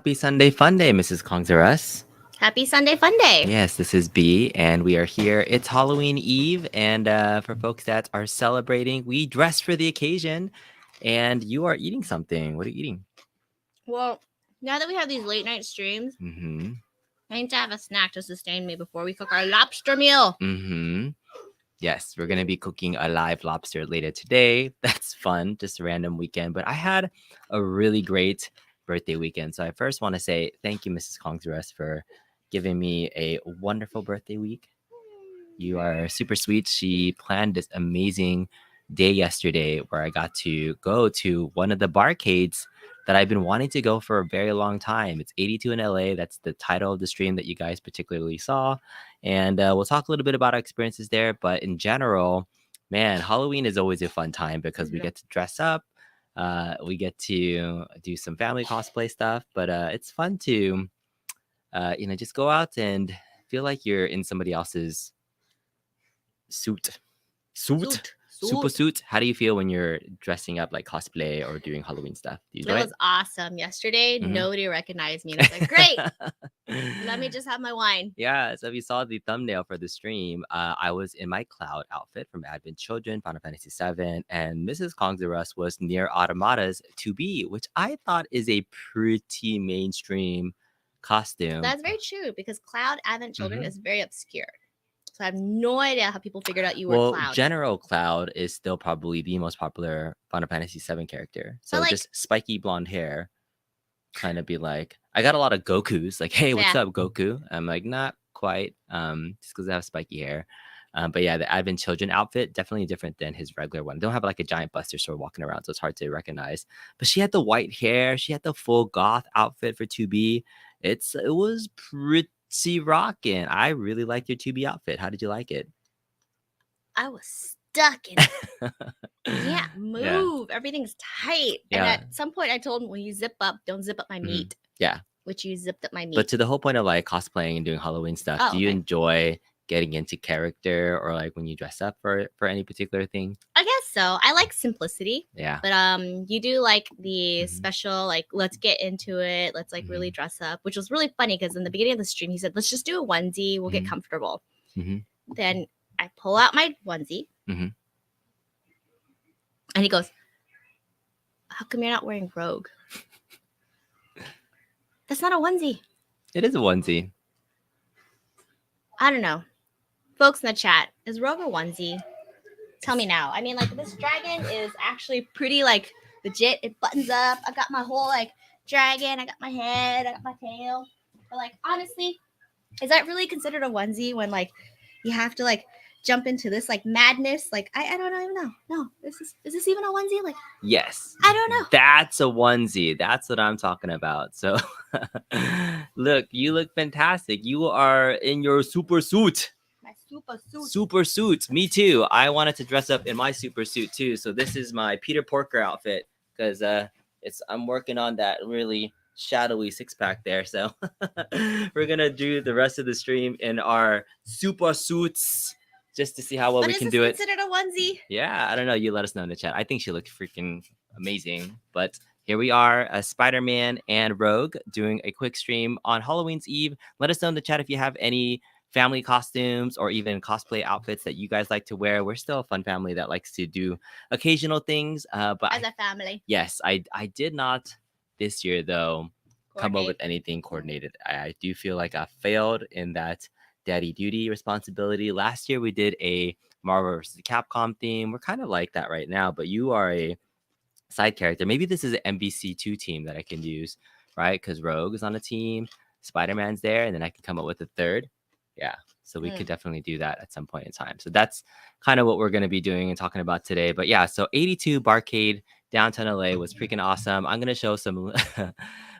Happy Sunday Funday, Mrs. Kongzarus. Happy Sunday Funday. Yes, this is B, and we are here. It's Halloween Eve, and for folks that are celebrating, we dress for the occasion, and you are eating something. What are you eating? Well, now that we have these late night streams, Mm-hmm. I need to have a snack to sustain me before we cook our lobster meal. Mm-hmm. Yes, we're going to be cooking a live lobster later today. That's fun, just a random weekend. But I had a really great birthday weekend. So I first want to say thank you, Mrs. Kongzarus, for giving me a wonderful birthday week. You are super sweet. She planned this amazing day yesterday where I got to go to one of the barcades that I've been wanting to go for a very long time. It's 82 in LA. That's the title of the stream that you guys particularly saw. And we'll talk a little bit about our experiences there. But in general, man, Halloween is always a fun time because we get to dress up. We get to do some family cosplay stuff. But it's fun to, just go out and feel like you're in somebody else's suit. Super suit. How do you feel when you're dressing up like cosplay or doing Halloween stuff? Do you enjoy It it? was awesome. Yesterday, Mhm. nobody recognized me. And I was like, great. Let me just have my wine. Yeah, so if you saw the thumbnail for the stream, I was in my Cloud outfit from Advent Children, Final Fantasy VII, and Mrs. Kongzarus was near Automata's To Be, which I thought is a pretty mainstream costume. That's very true because Cloud Advent Children Mhm. is very obscure. So I have no idea how people figured out you were Well, Cloud. General Cloud is still probably the most popular Final Fantasy VII character. So But, just spiky blonde hair, kind of be like, I got a lot of Gokus. Like, hey, what's Yeah. up, Goku? I'm like, not quite. Just because I have spiky hair. But yeah, the Advent Children outfit definitely different than his regular one. They don't have like a giant Buster Sword walking around, so it's hard to recognize. But she had the white hair. She had the full goth outfit for 2B. It was pretty rocking. I really liked your 2B outfit. How did you like it? I was stuck in it. Can't Yeah. move. Everything's tight. Yeah. And at some point I told him, when you zip up, don't zip up my meat. Yeah. Which you zipped up my meat. But to the whole point of like cosplaying and doing Halloween stuff, do you enjoy getting into character or like when you dress up for any particular thing? I guess so. I like simplicity. Yeah. But you do like the special, like, let's get into it. Let's like really dress up, which was really funny because in the beginning of the stream, he said, let's just do a onesie. We'll get comfortable. Then I pull out my onesie. And he goes, how come you're not wearing Rogue? That's not a onesie. It is a onesie. I don't know. Folks in the chat, is Rogue a onesie? Tell me now. I mean, like, this dragon is actually pretty, like, legit. It buttons up. I got my whole, like, dragon. I got my head. I got my tail. But, like, honestly, is that really considered a onesie when, like, you have to, like, jump into this, like, madness? Like, I don't even know. No. Is this even a onesie? Like, yes. I don't know. That's a onesie. That's what I'm talking about. So, look, you look fantastic. You are in your super suit. My super suit. Super suit. Me too. I wanted to dress up in my super suit too. So this is my Peter Porker outfit because I'm working on that really shadowy six-pack there. So we're gonna do the rest of the stream in our super suits just to see how well we can do it. Is this considered a onesie? Yeah, I don't know. You let us know in the chat. I think she looked freaking amazing. But here we are, Spider-Man and Rogue doing a quick stream on Halloween's Eve. Let us know in the chat if you have any family costumes or even cosplay outfits that you guys like to wear. We're still a fun family that likes to do occasional things. But as a family. Yes, I did not this year, though, come up with anything coordinated. I do feel like I failed in that daddy duty responsibility. Last year, we did a Marvel vs. Capcom theme. We're kind of like that right now, but you are a side character. Maybe this is an MVC2 team that I can use, right? Because Rogue is on a team, Spider-Man's there, and then I can come up with a third. Yeah, so we could definitely do that at some point in time. So that's kind of what we're going to be doing and talking about today. But yeah, so 82 Barcade downtown LA was freaking awesome. I'm going to show some, we're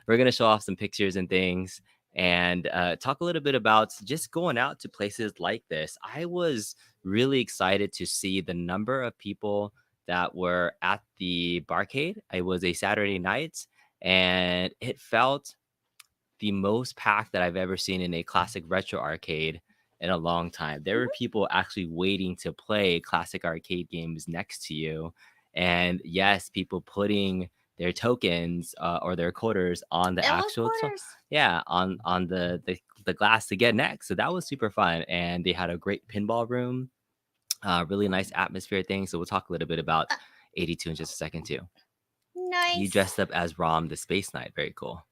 going to show off some pictures and things and talk a little bit about just going out to places like this. I was really excited to see the number of people that were at the Barcade. It was a Saturday night and it felt the most packed that I've ever seen in a classic retro arcade in a long time. There were people actually waiting to play classic arcade games next to you. And yes, people putting their tokens or their quarters on the It was actual quarters. on the glass to get next. So that was super fun, and they had a great pinball room, really nice atmosphere thing. So we'll talk a little bit about 82 in just a second too. Nice. You dressed up as Rom the Space Knight. Very cool.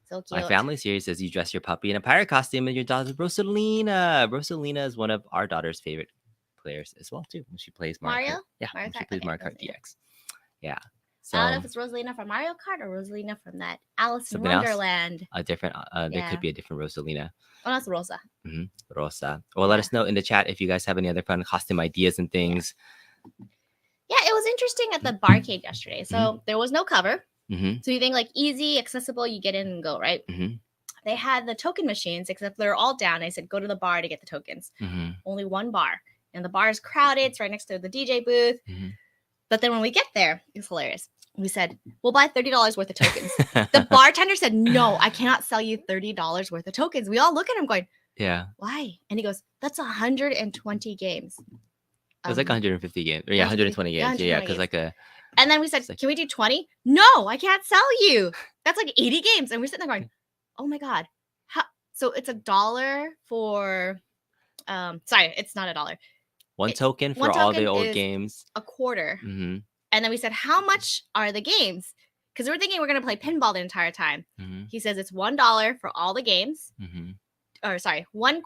So cute. My family series says you dress your puppy in a pirate costume and your daughter's Rosalina. Rosalina is one of our daughter's favorite players as well too. When she plays Mario Mario? Kart. Yeah, Mario when she Kart? plays Okay, Mario Kart Rosalina. DX. Yeah. I don't know So if it's Rosalina from Mario Kart or Rosalina from that Alice in something else? Wonderland. a different there Yeah. could be a different Rosalina. Oh, that's Rosa. Rosa. Well, let us know in the chat if you guys have any other fun costume ideas and things. Yeah, it was interesting at the Barcade yesterday. So there was no cover. Mm-hmm. So you think like easy, accessible, you get in and go, right? Mm-hmm. They had the token machines, except they're all down. I said, go to the bar to get the tokens. Mm-hmm. Only one bar. And the bar is crowded. It's right next to the DJ booth. Mm-hmm. But then when we get there, it's hilarious. We said, we'll buy $30 worth of tokens. The bartender said, no, I cannot sell you $30 worth of tokens. We all look at him going, yeah. why? And he goes, that's 120 games. It was like 150 games. Or, yeah, 120 games. Yeah, because like a. And then we said, like, can we do 20? No, I can't sell you. That's like 80 games. And we're sitting there going, oh my God. So it's $1 for, sorry, it's not $1. One token for all the old games. A quarter. Mm-hmm. And then we said, how much are the games? Because we're thinking we're going to play pinball the entire time. Mm-hmm. He says it's $1 for all the games. Mm-hmm. Or sorry, one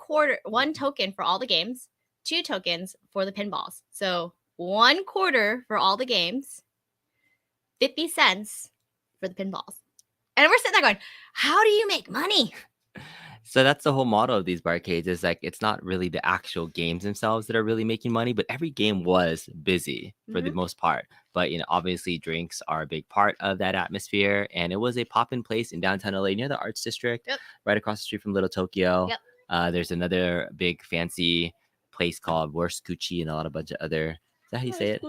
token for all the games, 2 tokens for the pinballs. So 1 quarter for all the games, 50 cents for the pinballs. And we're sitting there going, how do you make money? So that's the whole model of these barcades is like it's not really the actual games themselves that are really making money, but every game was busy for the most part. But obviously drinks are a big part of that atmosphere, and it was a pop-in place in downtown LA near the Arts District, right across the street from Little Tokyo. There's another big fancy place called Worskuchi and a bunch of other. Is that how you say it?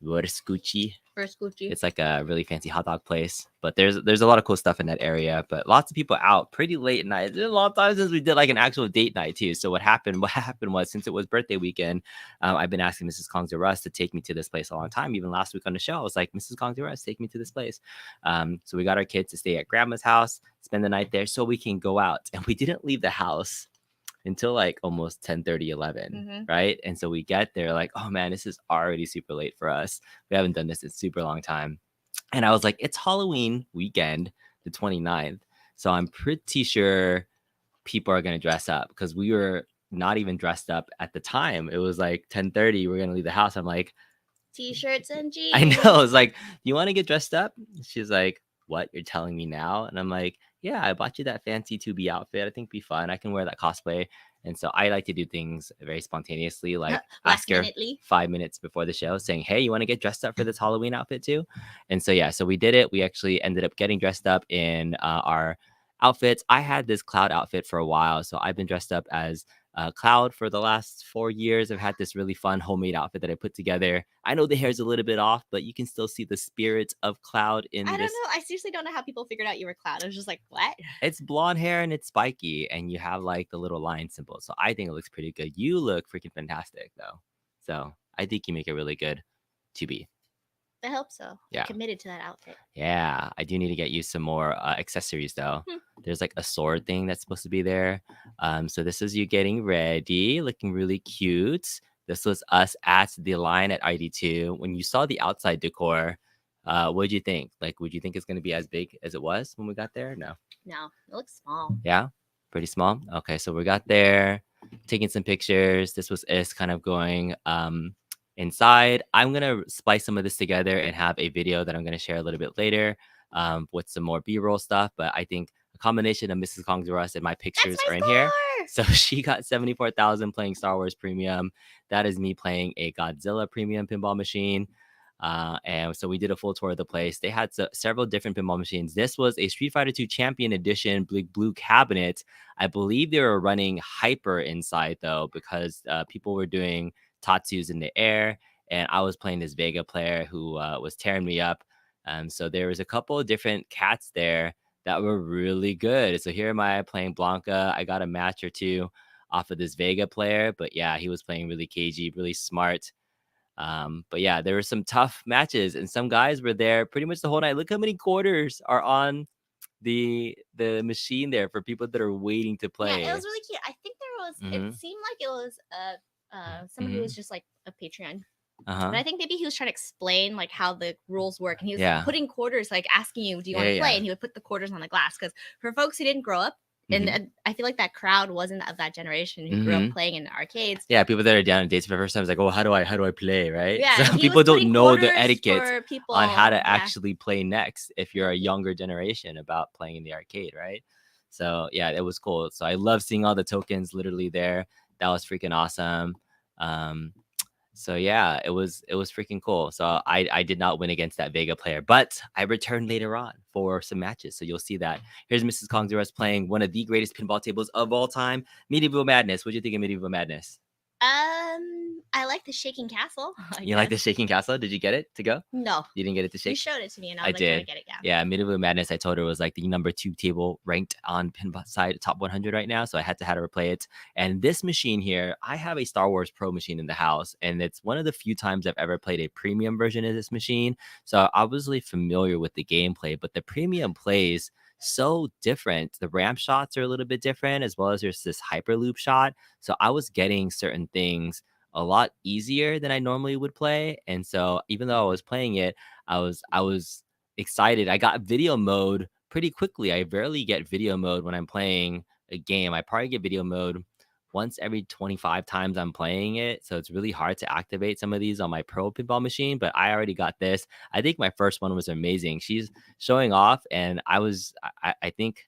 Worskuchi. It's like a really fancy hot dog place, but there's a lot of cool stuff in that area. But lots of people out pretty late at night. It's been a long time since we did like an actual date night too. So what happened was since it was birthday weekend, I've been asking Mrs. Kong to Russ to take me to this place a long time. Even last week on the show, I was like, Mrs. Kong to Russ, take me to this place. So we got our kids to stay at grandma's house, spend the night there, so we can go out. And we didn't leave the house until like almost 10:30, 11, right? And so we get there like, oh man, this is already super late for us. We haven't done this in a super long time. And I was like, it's Halloween weekend, the 29th. So I'm pretty sure people are going to dress up because we were not even dressed up at the time. It was like 10:30. We're going to leave the house. I'm like, T-shirts and jeans. I know. It's like, you want to get dressed up? She's like, what? You're telling me now? And I'm like, yeah, I bought you that fancy 2B outfit. I think it'd be fun. I can wear that cosplay. And so I like to do things very spontaneously, like ask her 5 minutes before the show saying, hey, you want to get dressed up for this Halloween outfit too? And so, yeah, so we did it. We actually ended up getting dressed up in our outfits. I had this Cloud outfit for a while. So I've been dressed up as Cloud for the last 4 years. I've had this really fun homemade outfit that I put together. I know the hair's a little bit off, but you can still see the spirit of Cloud in this. I don't know. I seriously don't know how people figured out you were Cloud. I was just like, what? It's blonde hair and it's spiky, and you have like the little lion symbol. So I think it looks pretty good. You look freaking fantastic though. So I think you make it really good to be. I hope so. Yeah. I'm committed to that outfit. Yeah, I do need to get you some more accessories though. There's like a sword thing that's supposed to be there. So this is you getting ready, looking really cute. This was us at the line at ID2. When you saw the outside decor, what did you think? Like, would you think it's going to be as big as it was when we got there? No, it looks small. Yeah, pretty small. Okay, so we got there, taking some pictures. This was us kind of going inside. I'm gonna splice some of this together and have a video that I'm gonna share a little bit later with some more B-roll stuff. But I think a combination of Mrs. Kong's Russ and my pictures are in here. So she got 74,000 playing Star Wars Premium. That is me playing a Godzilla Premium pinball machine. And so we did a full tour of the place. They had several different pinball machines. This was a Street Fighter 2 Champion Edition blue cabinet. I believe they were running Hyper inside though, because people were doing Tatsus in the air, and I was playing this Vega player who was tearing me up. So there was a couple of different cats there that were really good. So here am I playing Blanca. I got a match or two off of this Vega player, but yeah, he was playing really cagey, really smart. But yeah, there were some tough matches, and some guys were there pretty much the whole night. Look how many quarters are on the machine there for people that are waiting to Yeah, it play. was really cute. I think there was. Mm-hmm. It seemed like it was someone who was just like a Patreon. Uh-huh. But I think maybe he was trying to explain like how the rules work, and he was Yeah. putting quarters, like asking you, "Do you want to Yeah, play?" yeah. And he would put the quarters on the glass because for folks who didn't grow up, Mhm. and I feel like that crowd wasn't of that generation who grew up playing in arcades. Yeah, people that are down on dates for the first time is like, oh, how do I play, right? Yeah, Some he people was don't putting know the quarters etiquette for people on how to yeah. actually play next if you're a younger generation about playing in the arcade, right? So yeah, it was cool. So I love seeing all the tokens literally there. That was freaking awesome. So yeah, it was freaking cool. So I did not win against that Vega player, but I returned later on for some matches. So you'll see that. Here's Mrs. Kongzuras playing one of the greatest pinball tables of all time, Medieval Madness. What do you think of Medieval Madness? I like the shaking castle. You like the shaking castle? Did you get it to go? No, You didn't get it to shake? you showed it to me, and I I was like, trying to did. get it. Yeah. Yeah, Medieval Madness, I told her was like the number 2 table ranked on Pinball side top 100 right now. So I had to have her play it. And this machine here, I have a Star Wars Pro machine in the house, and it's one of the few times I've ever played a premium version of this machine. So I'm obviously familiar with the gameplay, but the premium plays so different. The ramp shots are a little bit different, as well as there's this hyperloop shot. So I was getting certain things a lot easier than I normally would play. And so even though I was playing it, I was excited. I got video mode pretty quickly. I rarely get video mode when I'm playing a game. I probably get video mode once every 25 times I'm playing it. So it's really hard to activate some of these on my pro pinball machine, but I already got this. I think my first one was amazing. She's showing off, and I think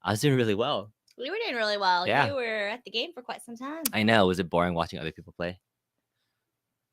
I was doing really well. You were doing really well. Yeah. You were at the game for quite some time. I know. Was it boring watching other people play?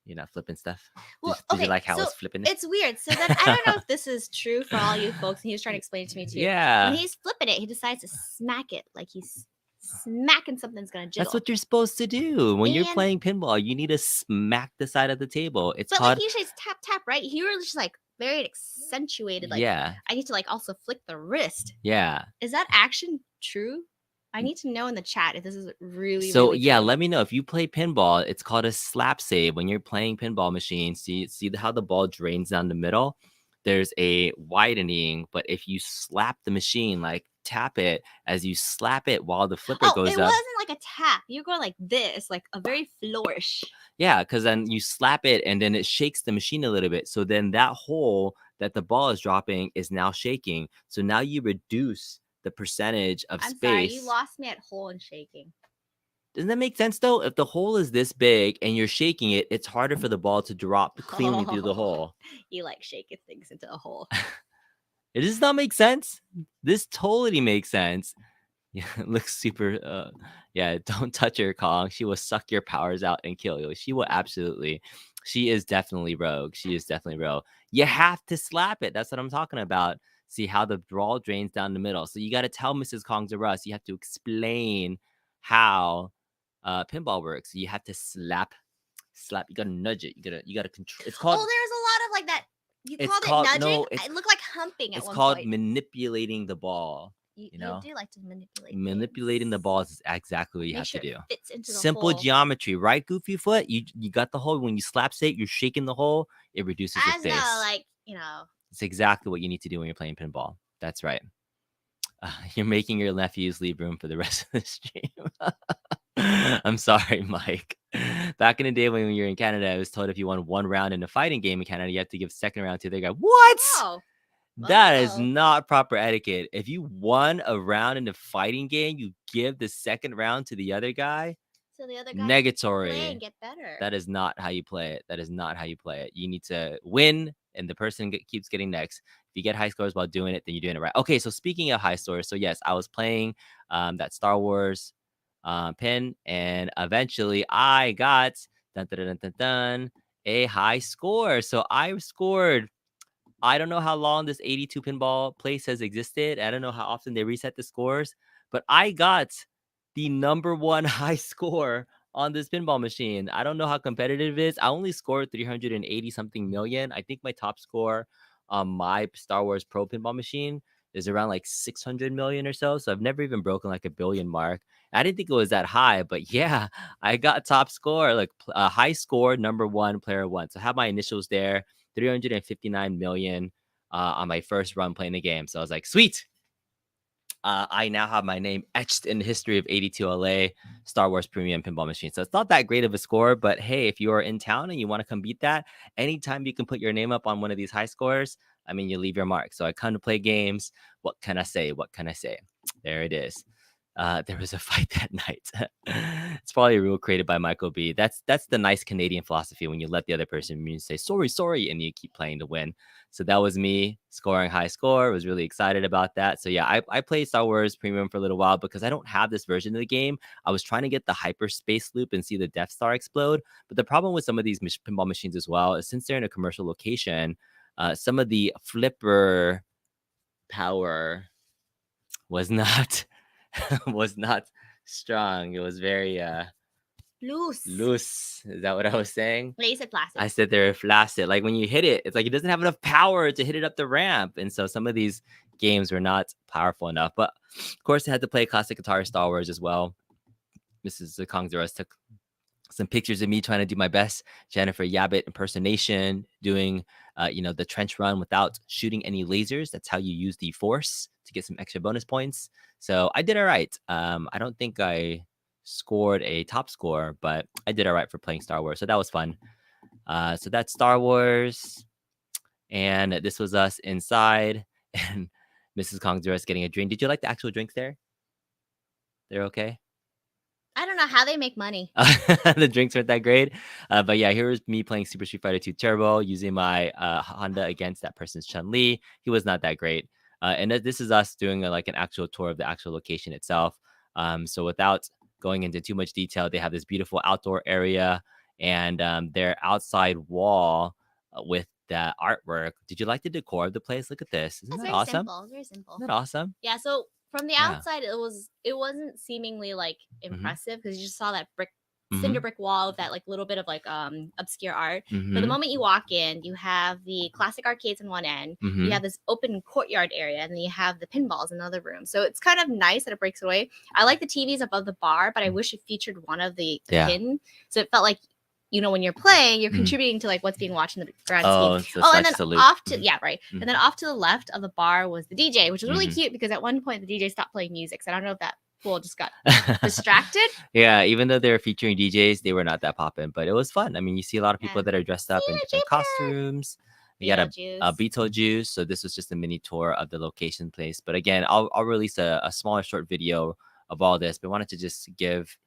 You're not flipping stuff? Well, Did you like how I was flipping it? It's weird. So then I don't know if this is true for all you folks, and he was trying to explain it to me too. Yeah. When he's flipping it, he decides to smack it like he's smacking something's gonna jiggle. That's what you're supposed to do. When you're And- playing pinball, you need to smack the side of the table. It's But called like usually it's tap tap, right? He was just like very accentuated. Like yeah, I need to like also flick the wrist. yeah. Is that action true? I need to know in the chat if this is really. So really yeah, true. let me know if you play pinball. It's called a slap save. When you're playing pinball machines, see how the ball drains down the middle. There's a widening, but if you slap the machine, like tap it as you slap it while the flipper goes it up. wasn't like a tap. You're going like this, like a very flourish. Yeah, because then you slap it and then it shakes the machine a little bit. So then that hole that the ball is dropping is now shaking. So now you reduce the percentage of I'm space. sorry, you lost me at hole and shaking. Doesn't that make sense though? If the hole is this big and you're shaking it, it's harder for the ball to drop cleanly through the hole. You like shaking things into a hole. Does this not make sense? This totally makes sense. Yeah, it looks super. Yeah, don't touch her, Kong. She will suck your powers out and kill you. She will absolutely. She is definitely rogue. She is definitely rogue. You have to slap it. That's what I'm talking about. See how the ball drains down the middle. So you got to tell Mrs. Kong's Russ. You have to explain how pinball works. You have to slap. You gotta nudge it. You gotta control. It's called. Oh, there's a lot of like that. You It's called it nudging. no, It looked like humping at It's one called point. manipulating the ball. You know? do like to manipulate. Manipulating the things. balls is exactly what you Make have sure to do. It fits into the Simple hole. geometry, right? Goofy foot. You got the hole. When you slap it, you're shaking the hole. It reduces the As space. like you know. It's exactly what you need to do when you're playing pinball. That's right. You're making your nephews leave room for the rest of the stream. I'm sorry, Mike. Back in the day when you were in Canada, I was told if you won one round in a fighting game in Canada, you have to give second round to the guy. What? Wow. That is not proper etiquette. If you won a round in a fighting game, you give the second round to the other guy. So the other guy negatory. Play and get better. That is not how you play it. That is not how you play it. You need to win, and the person keeps getting next. If you get high scores while doing it, then you're doing it right. Okay, so speaking of high scores, so yes, I was playing that Star Wars pin, and eventually I got a high score. So I scored. I don't know how long this 82 pinball place has existed. I don't know how often they reset the scores, but I got the number one high score on this pinball machine. I don't know how competitive it is. I only scored 380 something million. I think my top score on my Star Wars Pro pinball machine is around like 600 million or so. So I've never even broken like a billion mark. I didn't think it was that high, but yeah, I got top score, like high score, number one, player one. So I have my initials there, 359 million on my first run playing the game. So I was like, sweet. I now have my name etched in the history of 82LA Star Wars Premium Pinball Machine. So it's not that great of a score, but hey, if you are in town and you want to come beat that, anytime you can put your name up on one of these high scores, I mean, you leave your mark. So I come to play games. What can I say? What can I say? There it is. There was a fight that night. It's probably a rule created by Michael B. That's the nice Canadian philosophy when you let the other person say sorry, and you keep playing to win. So that was me scoring high score. Was really excited about that. So yeah, I played Star Wars Premium for a little while because I don't have this version of the game. I was trying to get the hyperspace loop and see the Death Star explode. But the problem with some of these pinball machines as well is since they're in a commercial location, some of the flipper power was not was not strong. It was very Loose. loose. Is that what I was saying? Wait, you said plastic. I said they're flaccid. Like when you hit it, it's like it doesn't have enough power to hit it up the ramp. And so some of these games were not powerful enough. But of course, I had to play classic guitar Star Wars as well. Mrs. Kongzaros took some pictures of me trying to do my best Jennifer Yabbit impersonation, doing the trench run without shooting any lasers. That's how you use the force to get some extra bonus points. So I did all right. I don't think I scored a top score, but I did all right for playing Star Wars. So that was fun. So that's Star Wars. And this was us inside. And Mrs. Kongzaros getting a drink. Did you like the actual drinks there? They're okay? I don't know how they make money. The drinks weren't that great. But yeah, here was me playing Super Street Fighter 2 Turbo using my Honda against that person's Chun-Li. He was not that great. And this is us doing like an actual tour of the actual location itself. So without going into too much detail, they have this beautiful outdoor area and their outside wall with the artwork. Did you like the decor of the place? Look at this. Isn't that awesome? Simple. It's very simple. Isn't that awesome? Yeah, so from the outside, it wasn't seemingly like impressive because you just saw that cinder brick wall with that like little bit of like obscure art. But the moment you walk in, you have the classic arcades in one end, you have this open courtyard area, and then you have the pinballs in another room. So it's kind of nice that it breaks away. I like the TVs above the bar, but I wish it featured one of the pin, so it felt like when you're playing, you're contributing to like what's being watched in the grand scheme. And then off to and then off to the left of the bar was the DJ, which was really cute because at one point the DJ stopped playing music. So I don't know if that fool just got distracted. Yeah, even though they were featuring DJs, they were not that poppin', but it was fun. I mean, you see a lot of people that are dressed up in different costumes. You got a Beetlejuice. So this was just a mini tour of the location place. But again, I'll release a smaller short video of all this, but I wanted to just give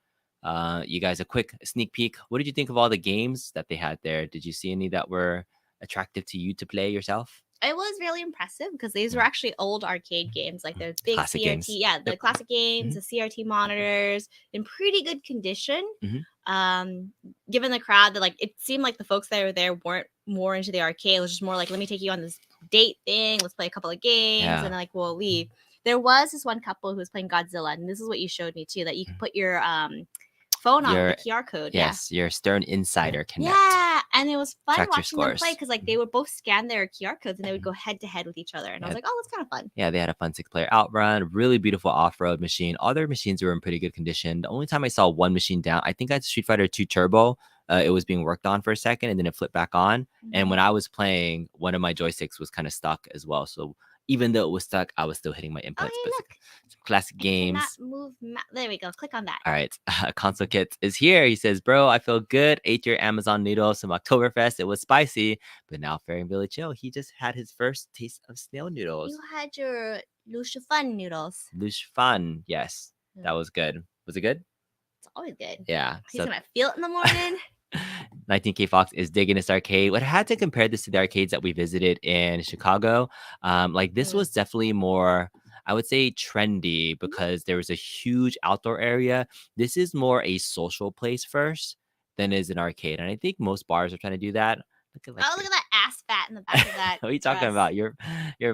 you guys a quick sneak peek. What did you think of all the games that they had there? Did you see any that were attractive to you to play yourself? It was really impressive because these were actually old arcade games, like the big classic CRT, games. The classic games, the CRT monitors in pretty good condition. Given the crowd, that like it seemed like the folks that were there weren't more into the arcade. It was just more like, let me take you on this date thing. Let's play a couple of games, and then like we'll leave. There was this one couple who was playing Godzilla, and this is what you showed me too, that you can put your phone on the QR code. Yes, your Stern Insider Connect. Yeah, and it was fun watching them play because like they would both scan their QR codes and they would go head to head with each other. And I was like, oh, that's kind of fun. Yeah, they had a fun 6-player outrun, really beautiful off-road machine. All their machines were in pretty good condition. The only time I saw one machine down, I think that's Street Fighter 2 Turbo. It was being worked on for a second and then it flipped back on. And when I was playing, one of my joysticks was kind of stuck as well. So even though it was stuck, I was still hitting my inputs. Oh, hey, look. Some classic games. There we go. Click on that. All right. Console Kit is here. He says, bro, I feel good. Ate your Amazon noodles from Oktoberfest. It was spicy, but now faring really chill. He just had his first taste of snail noodles. You had your Lush Fun noodles. Lush Fun. Yes. That was good. Was it good? It's always good. Yeah. He's going to feel it in the morning. 19K Fox is digging this arcade. But I had to compare this to the arcades that we visited in Chicago. Like this was definitely more, I would say, trendy because there was a huge outdoor area. This is more a social place first than is an arcade. And I think most bars are trying to do that. Look at that ass fat in the back of that. What are you talking about? Your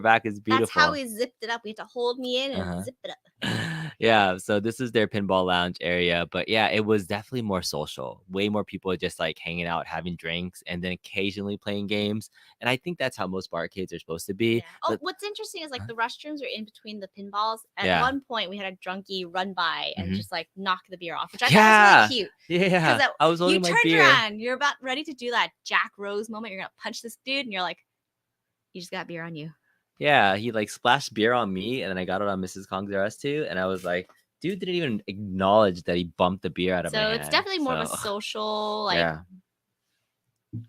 back is beautiful. That's how we zipped it up. We had to hold me in and zip it up. Yeah, so this is their pinball lounge area, but yeah, it was definitely more social. Way more people just like hanging out, having drinks, and then occasionally playing games. And I think that's how most barcades are supposed to be. Yeah. Oh, But what's interesting is like huh? the restrooms are in between the pinballs. At Yeah. one point, we had a drunkie run by and Mhm. just like knock the beer off, which I thought was really Yeah. cute. Yeah. Because I was you holding my turned beer. around, you're about ready to do that Jack Rose moment. You're gonna punch this dude, and you're like, you just got beer on you. Yeah, he like splashed beer on me, and then I got it on Mrs. Kong's dress too, and I was like, dude didn't even acknowledge that he bumped the beer out of my So it's hand. definitely more of a So social like yeah,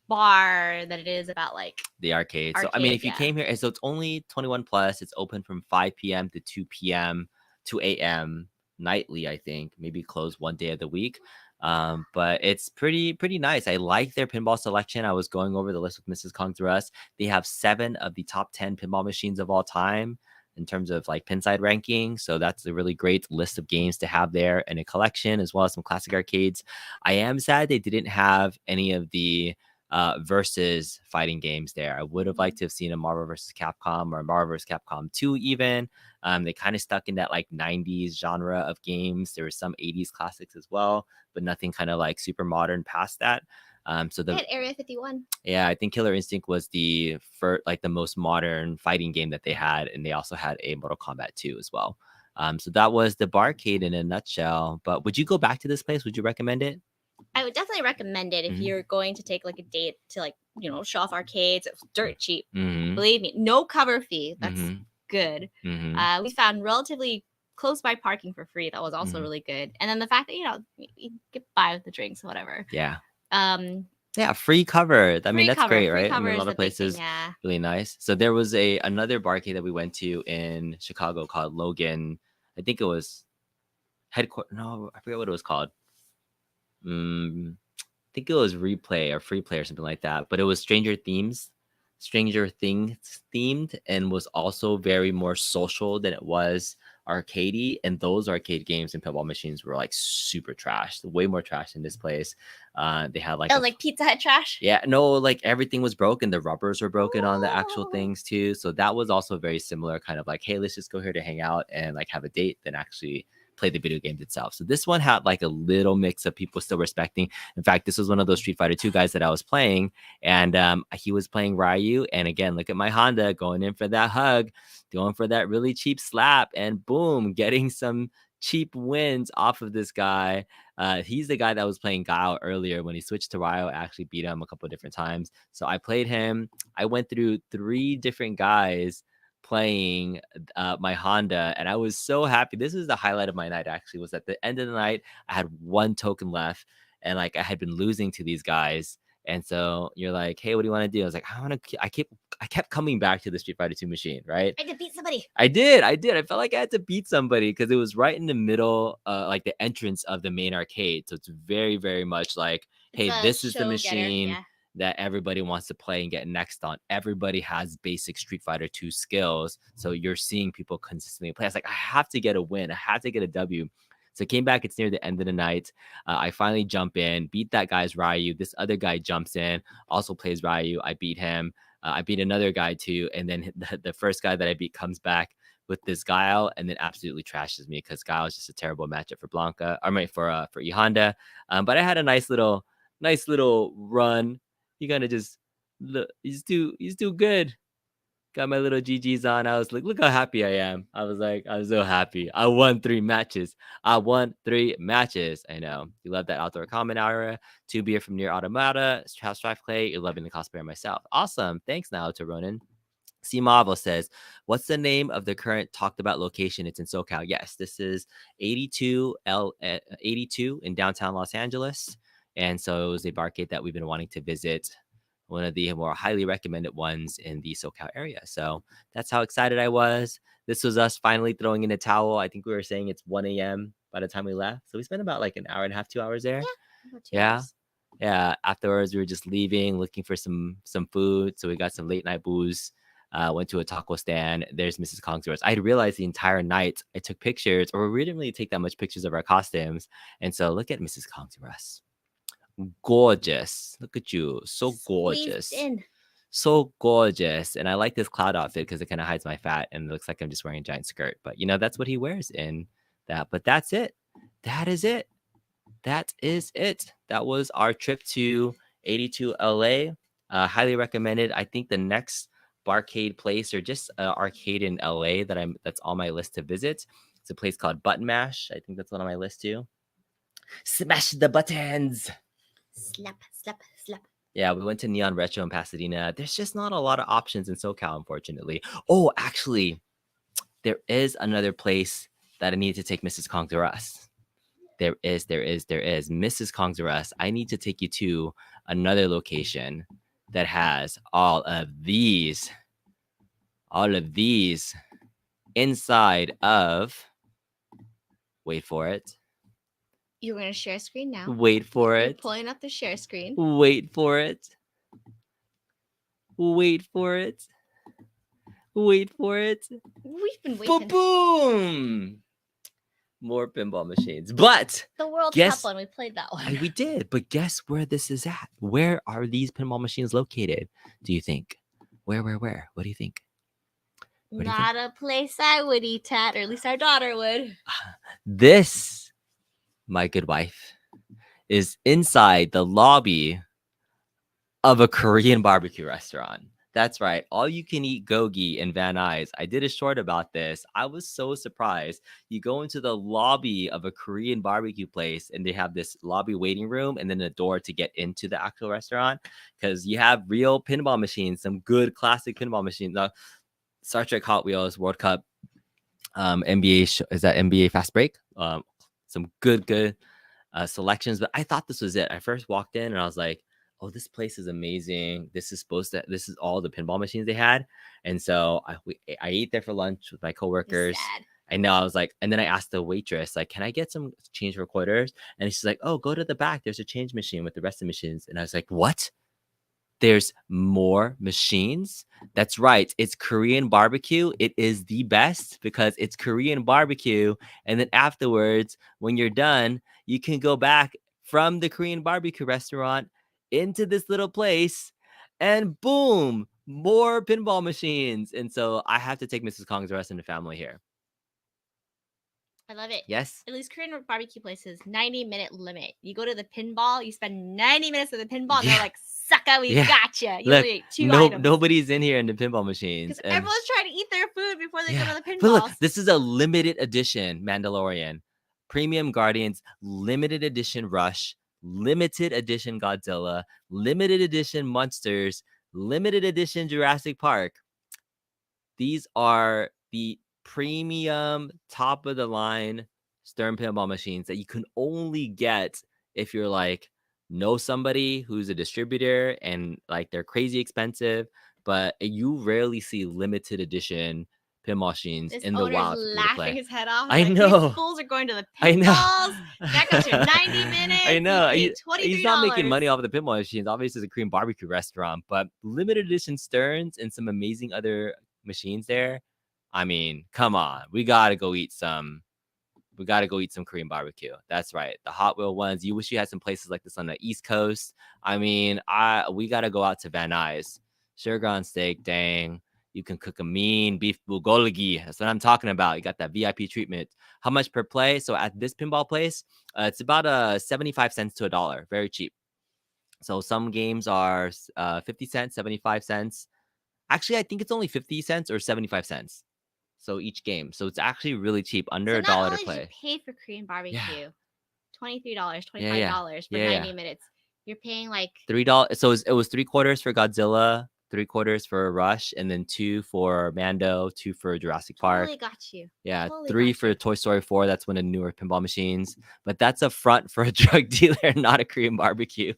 bar than it is about like the arcade. So I mean, arcade. if you Yeah. came here, so it's only 21 plus. It's open from 5 p.m. to 2 p.m. to 8 a.m. nightly. I think maybe closed one day of the week. But it's pretty nice. I like their pinball selection. I was going over the list with Mrs. Kong to us. They have 7 of the top 10 pinball machines of all time in terms of like pinside ranking. So that's a really great list of games to have there in a collection, as well as some classic arcades. I am sad they didn't have any of the versus fighting games there. I would have liked to have seen a Marvel versus Capcom or Marvel versus Capcom 2 even. They kind of stuck in that like 90s genre of games. There were some 80s classics as well, but nothing kind of like super modern past that. So They the had Area 51. yeah, I think Killer Instinct was the first like the most modern fighting game that they had, and they also had a Mortal Kombat 2 as well. So that was the Barcade in a nutshell. But would you go back to this place? Would you recommend it? I would definitely recommend it if Mhm. you're going to take like a date to like, show off arcades. It was dirt cheap. Mm-hmm. Believe me, no cover fee. That's Mm-hmm. good. Mm-hmm. We found relatively close by parking for free. That was also Mhm. really good. And then the fact that, you get by with the drinks, whatever. Yeah. Um, Yeah, free cover. I mean, free that's cover. great, Free right? I cover mean, a is lot the of big thing. places Yeah. really nice. So there was another barcade that we went to in Chicago called Logan. I think it was headquarters. No, I forget what it was called. I think it was Replay or Free Play or something like that. But it was Stranger Things themed, and was also very more social than it was arcadey. And those arcade games and pinball machines were like super trash, way more trash than this place. They had like Oh, like Pizza Hut trash? yeah, no, like everything was broken. The rubbers were broken on the actual Oh. things too. So that was also very similar, kind of like, hey, let's just go here to hang out and like have a date, than actually play the video games itself. So this one had like a little mix of people still respecting. In fact, this was one of those Street Fighter 2 guys that I was playing, and he was playing Ryu. And again, look at my Honda going in for that hug, going for that really cheap slap, and boom, getting some cheap wins off of this guy. He's the guy that was playing Guile earlier. When he switched to Ryo, I actually beat him a couple of different times. So I played him. I went through 3 different guys playing my Honda, and I was so happy. This was the highlight of my night, actually, was at the end of the night. I had 1 token left, and like I had been losing to these guys. And so you're like, hey, what do you want to do? I was like, I kept coming back to the Street Fighter 2 machine, right? I could beat somebody. I did. I felt like I had to beat somebody because it was right in the middle, like the entrance of the main arcade. So it's very, very much like, hey, It's a this is the show getter, machine yeah. that everybody wants to play and get next on. Everybody has basic Street Fighter 2 skills. So you're seeing people consistently play. I was like, I have to get a win. I have to get a W. So I came back. It's near the end of the night. I finally jump in, beat that guy's Ryu. This other guy jumps in, also plays Ryu. I beat him. I beat another guy too, and then the first guy that I beat comes back with this Guile, and then absolutely trashes me because Guile is just a terrible matchup for Blanca. I mean for E Honda. But I had a nice little run. He kind of just look. He's too good. Got my little GGs on. I was like, look how happy I am. I was like, I'm so happy. I won 3 matches. I know. You love that outdoor common area. 2 beer from near Automata. House Drive Clay. You're loving the cosplayer myself. Awesome. Thanks now to Ronan. C Marvel says, what's the name of the current talked about location? It's in SoCal. Yes, this is 82 in downtown Los Angeles. And so it was a barcade that we've been wanting to visit, one of the more highly recommended ones in the SoCal area. So that's how excited I was. This was us finally throwing in a towel. I think we were saying it's 1 a.m. by the time we left. So we spent about like an hour and a half, 2 hours there. Yeah. About 2 Yeah. hours. Yeah. Afterwards, we were just leaving, looking for some food. So we got some late night booze. Went to a taco stand. There's Mrs. Kong's doors. I realized the entire night I took pictures, or we didn't really take that much pictures of our costumes. And so look at Mrs. Kong's doors. Gorgeous. Look at you. So gorgeous. Squeezed in. So gorgeous. And I like this cloud outfit because it kind of hides my fat and it looks like I'm just wearing a giant skirt. But that's what he wears in that. But that's it. That is it. That is it. That was our trip to 82 LA. Highly recommended. I think the next Barcade place or just arcade in LA that's on my list to visit. It's a place called Button Mash. I think that's one on my list too. Smash the buttons. Slap, slap, slap. Yeah, we went to Neon Retro in Pasadena. There's just not a lot of options in SoCal, unfortunately. Oh, actually, there is another place that I need to take Mrs. Kong to us. There is. Mrs. Kong's R Us. I need to take you to another location that has all of these inside of, wait for it. You're going to share screen now. Wait for You're it. pulling up the share screen. Wait for it. Wait for it. Wait for it. We've been waiting. Boom! More pinball machines. But The World guess- Cup one, we played that one. we did. But guess where this is at? Where are these pinball machines located? Do you think? Where? What do you think? What do you Not a place I would eat at, or at least our daughter would. This, my good wife, is inside the lobby of a Korean barbecue restaurant. That's right. All you can eat gogi in Van Nuys. I did a short about this. I was so surprised. You go into the lobby of a Korean barbecue place and they have this lobby waiting room and then a door to get into the actual restaurant because you have real pinball machines, some good classic pinball machines. Star Trek Hot Wheels World Cup, NBA, is that NBA Fast Break? Some good selections, but I thought this was it. I first walked in and I was like, oh, this place is amazing. This is all the pinball machines they had. And so I ate there for lunch with my coworkers. Sad. I know. I was like, and then I asked the waitress, like, can I get some change for quarters? And she's like, oh, go to the back. There's a change machine with the rest of the machines. And I was like, what? There's more machines? That's right. It's Korean barbecue. It is the best because it's Korean barbecue. And then afterwards, when you're done, you can go back from the Korean barbecue restaurant into this little place and boom, more pinball machines. And so I have to take Mrs. Kong's rest and the family here. I love it. Yes. At least Korean barbecue places, 90-minute limit. You go to the pinball, you spend 90 minutes at the pinball, and they're like, sucker, we got you. You Look, only ate 2 items. Nobody's in here in the pinball machines. Because everyone's trying to eat their food before they go to the pinballs. But look, this is a limited edition Mandalorian. Premium Guardians, limited edition Rush, limited edition Godzilla, limited edition Monsters, limited edition Jurassic Park. These are the premium top of the line Stern pinball machines that you can only get if you're like know somebody who's a distributor and like they're crazy expensive, but you rarely see limited edition pinball machines This in the owner's wild. for people to play. laughing his head off. I Like, know. These fools are going to the I know. pinballs. That goes to 90 minutes. I know. You paid $23. He's not making money off of the pinball machines. Obviously, it's a Korean barbecue restaurant, but limited edition Sterns and some amazing other machines there. I mean, come on. We got to go eat some. We got to go eat some Korean barbecue. That's right. The Hot Wheel ones. You wish you had some places like this on the East Coast. I mean, we got to go out to Van Nuys. Sirgon steak, dang. You can cook a mean beef bulgogi. That's what I'm talking about. You got that VIP treatment. How much per play? So at this pinball place, it's about 75 cents to $1. Very cheap. So some games are 50 cents, 75 cents. Actually, I think it's only 50 cents or 75 cents. So each game. So it's actually really cheap, under $1 to play. Not only did you pay for Korean barbecue, $23, $25 for 90 minutes. You're paying like $3. So it was 3/4 for Godzilla, 3/4 for Rush, and then 2 for Mando, 2 for Jurassic Park. Totally got you. Yeah, Totally 3 got for you. Toy Story 4. That's one of the newer pinball machines. But that's a front for a drug dealer, not a Korean barbecue.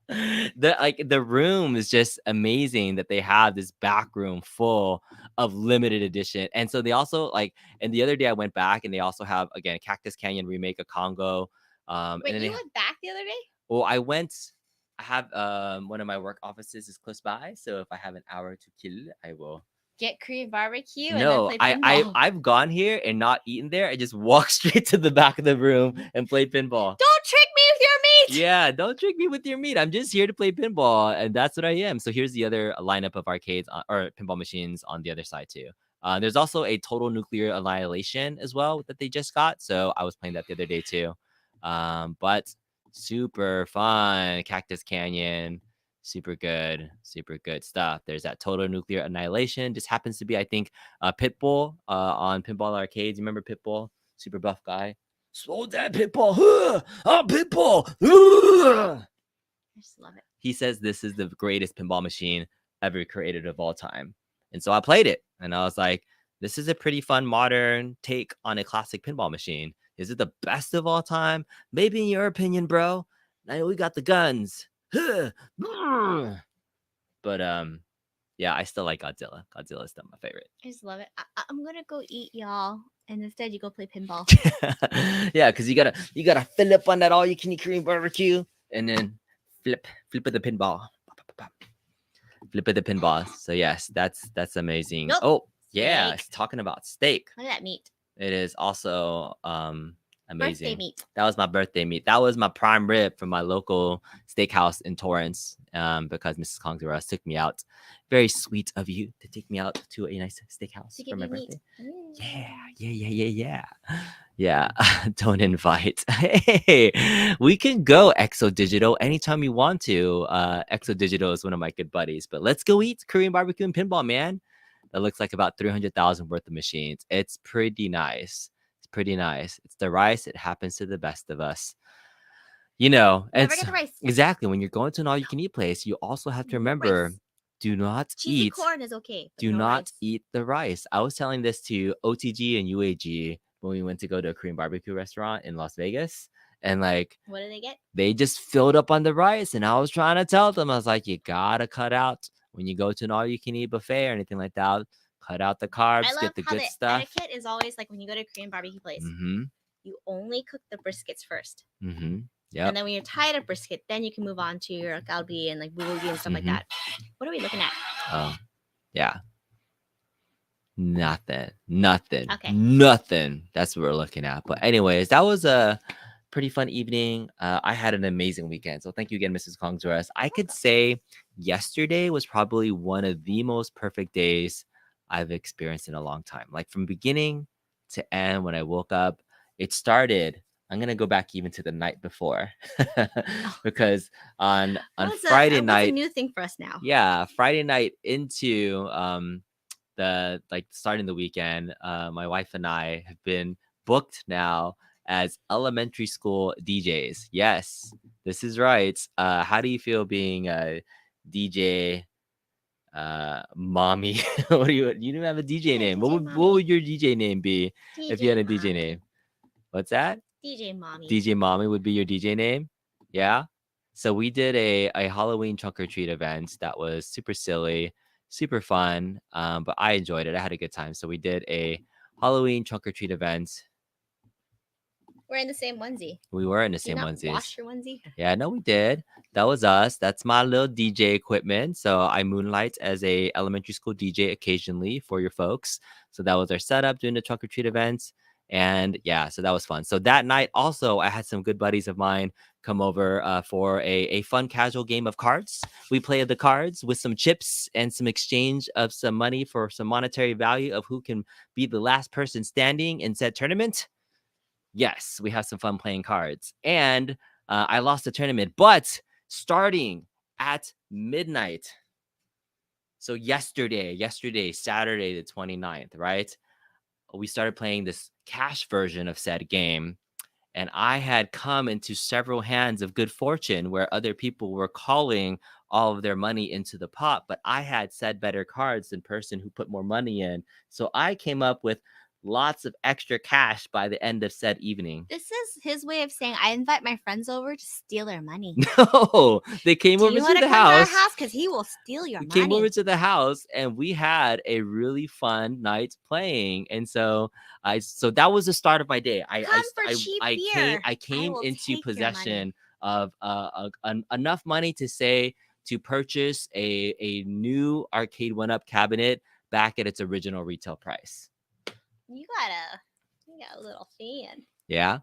The room is just amazing that they have this back room full of limited edition. And so they also and the other day I went back and they also have, again, Cactus Canyon remake, a Congo. Wait, and then you went back the other day? Well, I have one of my work offices is close by, so if I have an hour to kill, I will get Korean barbecue. No, and then play pinball. I've gone here and not eaten there. I just walked straight to the back of the room and played pinball. Don't trick me with your meat. Yeah, don't trick me with your meat. I'm just here to play pinball, and that's what I am. So here's the other lineup of arcades or pinball machines on the other side too. There's also a Total Nuclear Annihilation as well that they just got. So I was playing that the other day too. But super fun. Cactus Canyon. Super good stuff. There's that Total Nuclear Annihilation. Just happens to be, I think, Pitbull on Pinball Arcade. You remember Pitbull? Super buff guy. Slow down, Pitbull. I'm Pitbull. I just love it. He says this is the greatest pinball machine ever created of all time. And so I played it. And I was like, this is a pretty fun modern take on a classic pinball machine. Is it the best of all time? Maybe in your opinion, bro. I know we got the guns. But yeah, I still like Godzilla. Godzilla is still my favorite. I just love it. I'm gonna go eat, y'all, and instead you go play pinball. Yeah, because you gotta fill up on that all you can eat Korean barbecue, and then flip at the pinball. Flip at the pinball. So yes, that's amazing. Nope. Oh yeah, Steak. it's talking about steak. Look at that meat. It is also amazing. Birthday meat. That was my birthday meat. That was my prime rib from my local steakhouse in Torrance. Because Mrs. Kongzura took me out. Very sweet of you to take me out to a nice steakhouse To for give my you birthday. meat. Yeah. Don't invite. Hey, we can go Exo Digital anytime you want to. Exo Digital is one of my good buddies. But let's go eat Korean barbecue and pinball, man. That looks like about 300,000 worth of machines. It's pretty nice. It's the rice. It happens to the best of us. You know, Never get the rice. exactly. When you're going to an all-you-can-eat place, you also have to remember, Rice. do not Cheesy eat. corn is okay. But Do no not rice. eat the rice. I was telling this to OTG and UAG when we went to go to a Korean barbecue restaurant in Las Vegas, and like, What do they get? they just filled up on the rice, and I was trying to tell them, I was like, you gotta cut out when you go to an all-you-can-eat buffet or anything like that. Cut out the carbs, I love get the how good the stuff. etiquette is always like when you go to a Korean barbecue place, Mm-hmm. you only cook the briskets first. Mm-hmm. Yep. And then when you're tired of brisket, then you can move on to your galbi and like bulgogi and stuff like Mhm. that. What are we looking at? Oh, yeah. Nothing. Okay. Nothing. That's what we're looking at. But anyways, that was a pretty fun evening. I had an amazing weekend. So thank you again, Mrs. Kongzores. I could say yesterday was probably one of the most perfect days I've experienced in a long time. Like from beginning to end, when I woke up, it started. I'm gonna go back even to the night before because on Friday What's a night, new thing for us now? yeah, Friday night into the like starting the weekend, my wife and I have been booked now as elementary school DJs. Yes, this is right. How do you feel being a DJ mommy? What do you don't have a DJ Yeah, name? DJ What mommy. would your DJ name be if you had a DJ mommy. name? What's that? DJ mommy. DJ Mommy would be your DJ name. Yeah. So we did a Halloween trunk or treat event that was super silly, super fun. But I enjoyed it. I had a good time. So we did a Halloween trunk or treat event. We're in the same onesie. We were in the Did you same not onesies. wash your onesie? Yeah, no, we did. That was us. That's my little DJ equipment. So I moonlight as a elementary school DJ occasionally for your folks. So that was our setup doing the trunk or treat events. And yeah, so that was fun. So that night also, I had some good buddies of mine come over for a fun casual game of cards. We played the cards with some chips and some exchange of some money for some monetary value of who can be the last person standing in said tournament. Yes, we have some fun playing cards. And I lost the tournament, but starting at midnight. So yesterday, Saturday the 29th, right? We started playing this cash version of said game. And I had come into several hands of good fortune where other people were calling all of their money into the pot, but I had said better cards than person who put more money in. So I came up with lots of extra cash by the end of said evening. This is his way of saying I invite my friends over to steal their money. No, they came Do over you to want the to come to our house. house? Because he will steal your We money. came over to the house and we had a really fun night playing. And so that was the start of my day. Come for cheap beer. I came will into take your money. possession of enough money to say to purchase a new arcade 1-up cabinet back at its original retail price. You got a little fan. Yeah.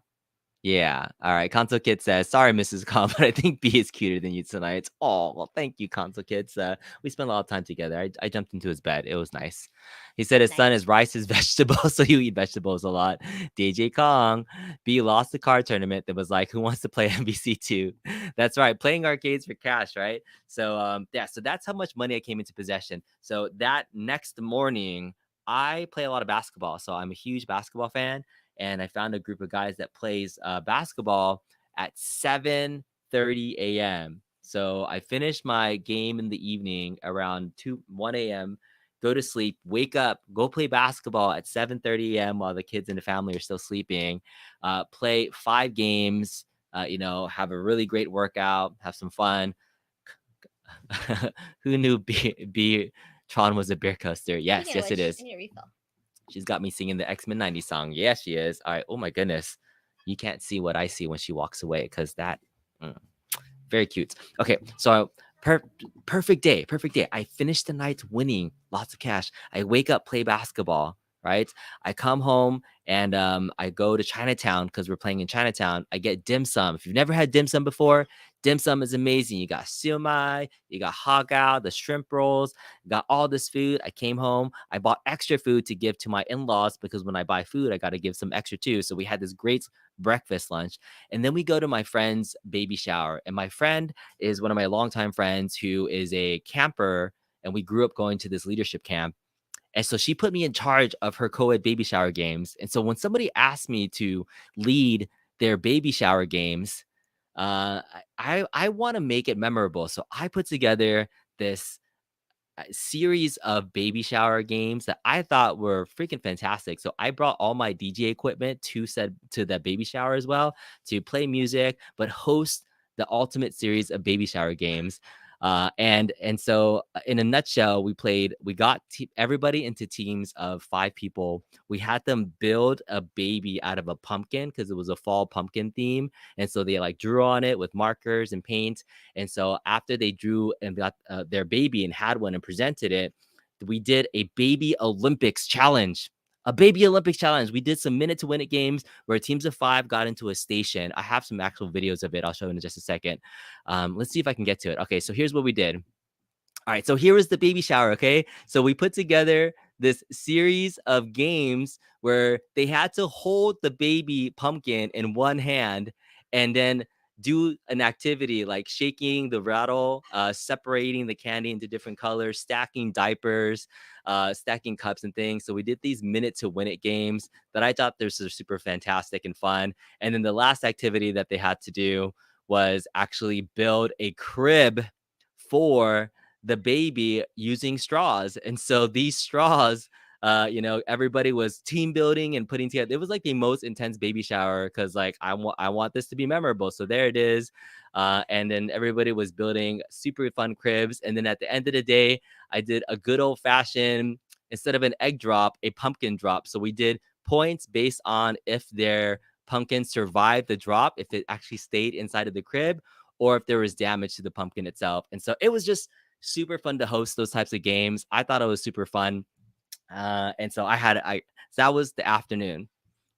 Yeah. All right. Console Kid says, sorry, Mrs. Khan, but I think B is cuter than you tonight. Oh, well, thank you, Console Kids. We spent a lot of time together. I jumped into his bed. It was nice. He said his son Nice. is rice is vegetables, so you eat vegetables a lot. DJ Kong. B lost the card tournament that was like, who wants to play MBC2? That's right. Playing arcades for cash, right? So yeah, so that's how much money I came into possession. So that next morning, I play a lot of basketball. So I'm a huge basketball fan. And I found a group of guys that plays basketball at 7:30 a.m. So I finished my game in the evening around 1 a.m., go to sleep, wake up, go play basketball at 7:30 a.m. while the kids and the family are still sleeping, play 5 games, have a really great workout, have some fun. Who knew Tron was a beer coaster? Yes, Speaking of yes, it which, is. I need a refill. She's got me singing the X-Men 90 song. Yeah, she is. All right. Oh my goodness. You can't see what I see when she walks away because that very cute. Okay, so perfect day. Perfect day. I finished the night winning lots of cash. I wake up, play basketball, right? I come home and I go to Chinatown because we're playing in Chinatown. I get dim sum. If you've never had dim sum before, dim sum is amazing. You got siu mai, you got hagao, the shrimp rolls, got all this food. I came home. I bought extra food to give to my in-laws because when I buy food, I got to give some extra too. So we had this great breakfast lunch. And then we go to my friend's baby shower. And my friend is one of my longtime friends who is a camper. And we grew up going to this leadership camp. And so she put me in charge of her co-ed baby shower games. And so when somebody asked me to lead their baby shower games, I want to make it memorable. So I put together this series of baby shower games that I thought were freaking fantastic. So I brought all my DJ equipment to the baby shower as well to play music, but host the ultimate series of baby shower games. And so in a nutshell, we got everybody into teams of 5 people. We had them build a baby out of a pumpkin because it was a fall pumpkin theme. And so they like drew on it with markers and paint. And so after they drew and got their baby and had one and presented it, we did a baby Olympics challenge. A baby Olympics challenge. We did some minute to win it games where teams of 5 got into a station. I have some actual videos of it. I'll show you in just a second. Let's see if I can get to it. Okay, so here's what we did. All right, so here was the baby shower, okay? So we put together this series of games where they had to hold the baby pumpkin in one hand and then do an activity like shaking the rattle, separating the candy into different colors, stacking diapers, stacking cups and things. So we did these minute to win it games that I thought this was super fantastic and fun. And then the last activity that they had to do was actually build a crib for the baby using straws. And so these straws, everybody was team building and putting together. It was like the most intense baby shower because like I want this to be memorable. So there it is. And then everybody was building super fun cribs. And then at the end of the day, I did a good old fashioned, instead of an egg drop, a pumpkin drop. So we did points based on if their pumpkin survived the drop, if it actually stayed inside of the crib, or if there was damage to the pumpkin itself. And so it was just super fun to host those types of games. I thought it was super fun. And so so that was the afternoon.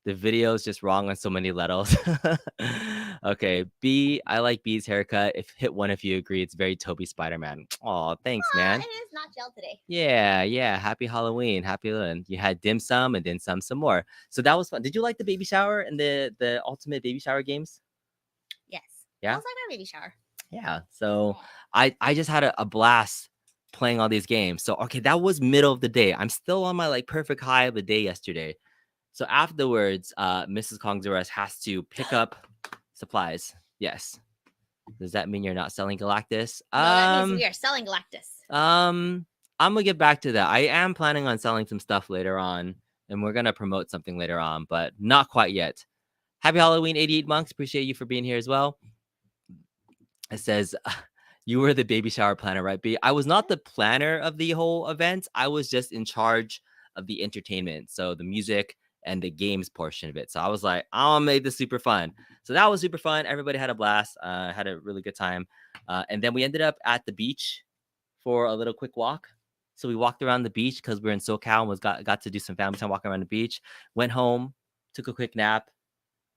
The video is just wrong on so many levels. Okay, B, I like B's haircut. Hit one if you agree. It's very Toby Spider-Man. Oh, thanks, man. It is not gel today. Yeah. Happy Halloween. Happy Halloween. You had dim sum and then some more. So that was fun. Did you like the baby shower and the ultimate baby shower games? Yes. Yeah. I was like my baby shower. Yeah. So I just had a blast playing all these games. So okay, that was middle of the day. I'm still on my like perfect high of the day yesterday. So afterwards, Mrs. Kongzuras has to pick up supplies. Yes. Does that mean you're not selling Galactus? No, that means we are selling Galactus. I'm gonna get back to that. I am planning on selling some stuff later on, and we're gonna promote something later on, but not quite yet. Happy Halloween, 88 monks. Appreciate you for being here as well. It says you were the baby shower planner, right, B? I was not the planner of the whole event. I was just in charge of the entertainment, so the music and the games portion of it. So I was like, I'll make this super fun. So that was super fun. Everybody had a blast. Had a really good time. And then we ended up at the beach for a little quick walk. So we walked around the beach because we're in SoCal and got to do some family time walking around the beach. Went home, took a quick nap,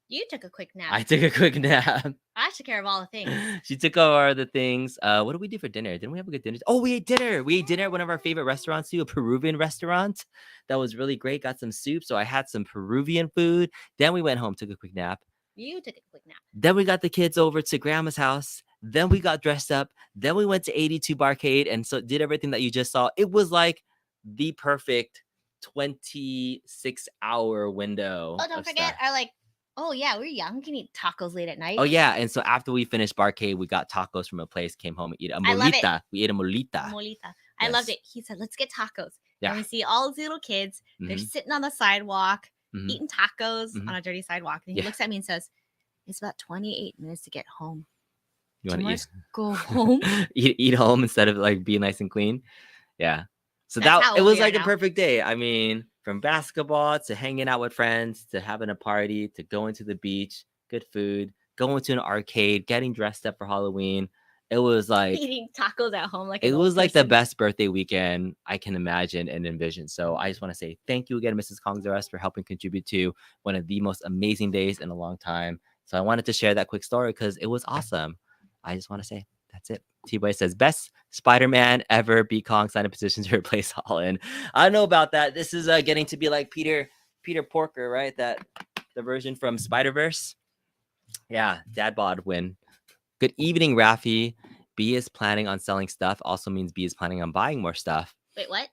You took a quick nap. I took a quick nap. I took care of all the things. She took over the things. What did we do for dinner? Didn't we have a good dinner? Oh, we ate dinner. We ate dinner at one of our favorite restaurants too, a Peruvian restaurant. That was really great. Got some soup. So I had some Peruvian food. Then we went home, took a quick nap. You took a quick nap. Then we got the kids over to grandma's house. Then we got dressed up. Then we went to 82 Barcade and so did everything that you just saw. It was like the perfect 26-hour window. Oh, don't forget our oh yeah, we're young. We can eat tacos late at night. Oh yeah, and so after we finished Barcade, we got tacos from a place, came home and eat a I love it. molita. We ate a molita. Molita. I loved Yes. it. He said, let's get tacos. Yeah. And we see all these little kids. They're Mhm. sitting on the sidewalk, Mhm. eating tacos Mhm. on a dirty sidewalk. And he Yeah. looks at me and says, it's about 28 minutes to get home. You Do want you to want us to go home? eat home instead of like be nice and clean? Yeah. So That's how it old was we are like a now. perfect day. I mean, from basketball to hanging out with friends to having a party to going to the beach, good food, going to an arcade, getting dressed up for Halloween. It was like Eating tacos at home like it an old was like the person. best birthday weekend I can imagine and envision. So I just want to say thank you again, Mrs. Kongzares, for helping contribute to one of the most amazing days in a long time. So I wanted to share that quick story because it was awesome. I just want to say that's it. T-Boy says best Spider-Man ever. B Kong signed a petition to replace Holland. I don't know about that. This is getting to be like Peter Porker, right? That the version from Spider-Verse. Yeah, dad bod win. Good evening, Rafi. B is planning on selling stuff. Also means B is planning on buying more stuff. Wait, what?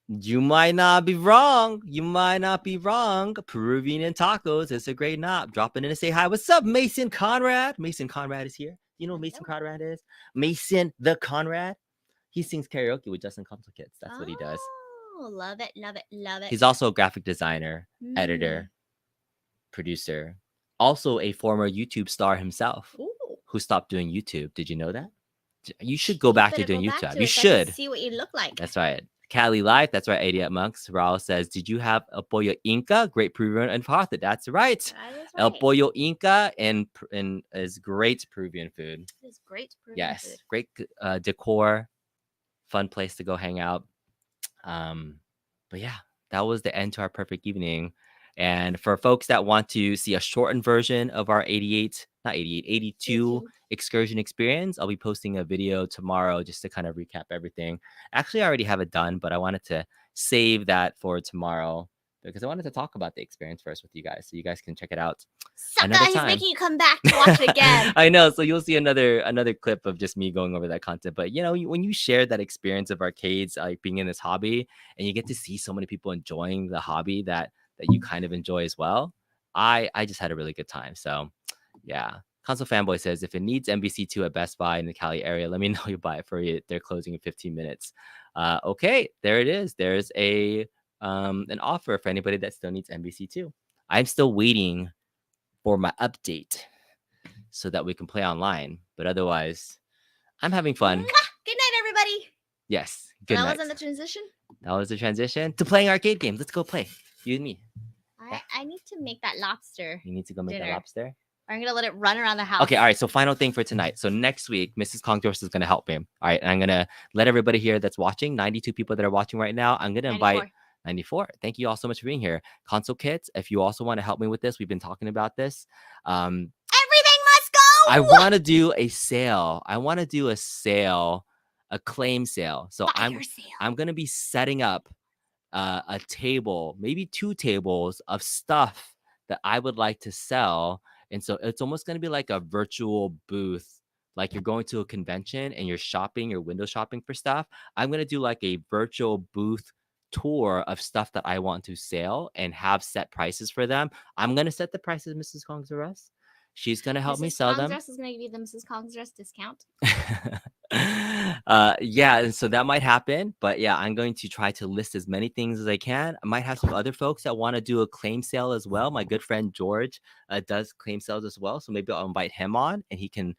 You might not be wrong. You might not be wrong. Peruvian and tacos. It's a great knob. Dropping in to say hi. What's up, Mason Conrad? Mason Conrad is here. You know who Mason Conrad is? Mason the Conrad. He sings karaoke with Justin Console Kids. That's what he does. Oh, love it, love it, love it. He's also a graphic designer, editor, producer, also a former YouTube star himself Ooh. who stopped doing YouTube. Did you know that? You should go back to better doing go back YouTube. to You it so I can should. see what you look like. That's right. Cali Life. That's right. 80 Monks. Raul says, did you have El Pollo Inca? Great Peruvian and Farta. That's right. That is El right. Pollo Inca and is great Peruvian food. It is great Peruvian Yes. food. Great decor. Fun place to go hang out. But yeah, that was the end to our perfect evening. And for folks that want to see a shortened version of our 82 excursion experience, I'll be posting a video tomorrow just to kind of recap everything. Actually, I already have it done, but I wanted to save that for tomorrow because I wanted to talk about the experience first with you guys so you guys can check it out. Sucker, he's making you come back to watch it again. I know. So you'll see another clip of just me going over that content. But you know, when you share that experience of arcades, like being in this hobby, and you get to see so many people enjoying the hobby that you kind of enjoy as well, I just had a really good time. So yeah. Console Fanboy says, if it needs MBC2 at Best Buy in the Cali area, let me know you buy it for you. They're closing in 15 minutes. Okay, there it is. There's an offer for anybody that still needs MBC2. I'm still waiting for my update so that we can play online. But otherwise, I'm having fun. Good night, everybody. Yes, good that night. wasn't the transition? That was the transition to playing arcade games. Let's go play. You and me. I need to make that lobster. You need to go make that lobster? I'm going to let it run around the house. Okay, all right. So final thing for tonight. So next week, Mrs. Kongdors is going to help me. All right, and I'm going to let everybody here that's watching, 92 people that are watching right now, I'm going to invite 94. Thank you all so much for being here. Console Kids, if you also want to help me with this, we've been talking about this. Everything must go. I want to do a sale. A claim sale. So I'm going to be setting up a table, maybe 2 tables of stuff that I would like to sell. And so it's almost going to be like a virtual booth, like you're going to a convention and you're window shopping for stuff. I'm going to do like a virtual booth tour of stuff that I want to sell and have set prices for them. I'm going to set the prices, Mrs. Kongzares. She's going to help me sell them. Mrs. Kongzares is going to give you the Mrs. Kongzares discount. Yeah, and so that might happen, but yeah, I'm going to try to list as many things as I can. I might have some other folks that want to do a claim sale as well. My good friend George does claim sales as well, so maybe I'll invite him on and he can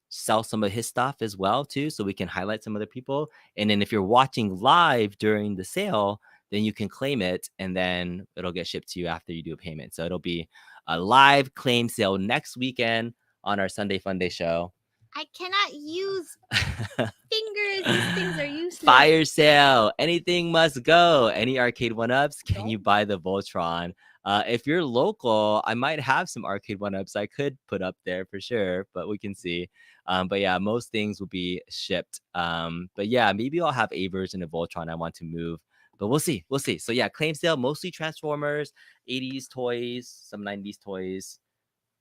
sell some of his stuff as well too, so we can highlight some other people. And then if you're watching live during the sale, then you can claim it and then it'll get shipped to you after you do a payment. So it'll be a live claim sale next weekend on our Sunday Funday Show. I cannot use fingers. These things are useless. Fire sale. Anything must go. Any arcade 1-ups? Can you buy the Voltron? If you're local, I might have some arcade one-ups I could put up there for sure, but we can see. But yeah, most things will be shipped. But yeah, maybe I'll have a version of Voltron I want to move. But we'll see. We'll see. So yeah, claim sale, mostly Transformers, 80s toys, some 90s toys,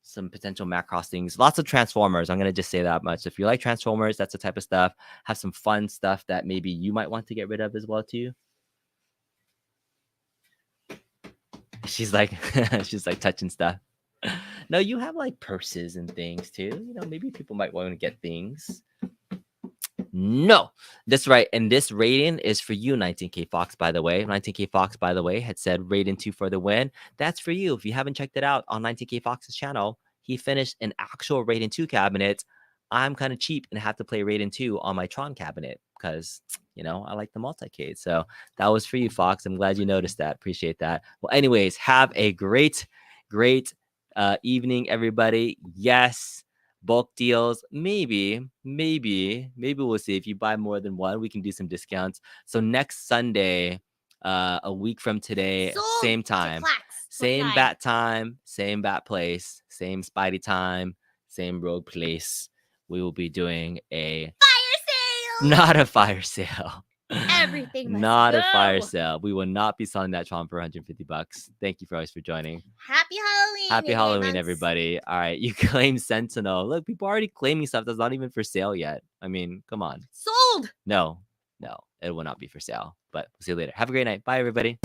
some potential Macross things. Lots of Transformers. I'm gonna just say that much. If you like Transformers, that's the type of stuff. Have some fun stuff that maybe you might want to get rid of as well too. She's like, she's like touching stuff. No, you have like purses and things too. You know, maybe people might want to get things. No, that's right. And this rating is for you, 19K Fox, by the way. 19K Fox, by the way, had said rating 2 for the win. That's for you. If you haven't checked it out on 19K Fox's channel, he finished an actual rating 2 cabinet. I'm kind of cheap and have to play rating 2 on my Tron cabinet because, you know, I like the multicade. So that was for you, Fox. I'm glad you noticed that. Appreciate that. Well, anyways, have a great evening, everybody. Yes. Bulk deals, maybe we'll see. If you buy more than one, we can do some discounts. So next Sunday, a week from today, same time, same bat time, same bat place, same Spidey time, same rogue place. We will be doing a Fire sale. not a fire sale. Everything must not go. a fire sale. We will not be selling that Tron for $150. Thank you guys for joining. Happy Halloween. Happy Halloween, everybody. All right, you claim Sentinel. Look, people are already claiming stuff that's not even for sale yet. I mean, come on. Sold. No, it will not be for sale. But we'll see you later. Have a great night. Bye, everybody.